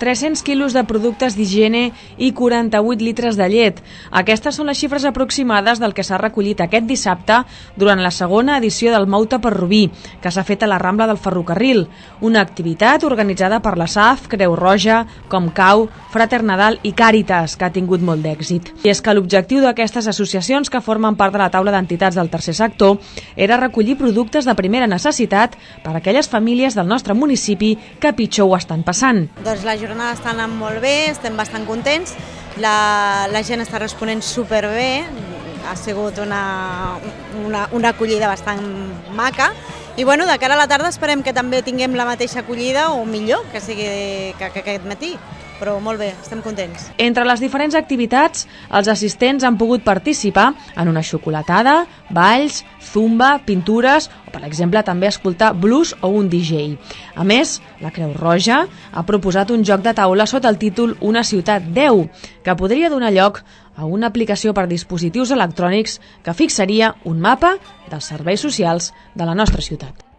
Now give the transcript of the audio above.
300 quilos de productes d'higiene i 48 litres de llet. Aquestes són les xifres aproximades del que s'ha recollit aquest dissabte durant la segona edició del Mouta per Rubí, que s'ha fet a la Rambla del Ferrocarril, una activitat organitzada per la SAF, Creu Roja, Comcau, Frater Nadal i Càritas, que ha tingut molt d'èxit. I és que l'objectiu d'aquestes associacions que formen part de la taula d'entitats del tercer sector era recollir productes de primera necessitat per a aquelles famílies del nostre municipi que pitjor ho estan passant. Doncs la jornada està anant molt bé, estem bastant contents, la gent està responent superbé, ha sigut una acollida bastant maca i bueno, de cara a la tarda esperem que també tinguem la mateixa acollida o millor que sigui que aquest matí. Però molt bé, estem contents. Entre les diferents activitats, els assistents han pogut participar en una xocolatada, balls, zumba, pintures o, per exemple, també escoltar blues o un DJ. A més, la Creu Roja ha proposat un joc de taula sota el títol Una ciutat 10, que podria donar lloc a una aplicació per dispositius electrònics que fixaria un mapa dels serveis socials de la nostra ciutat.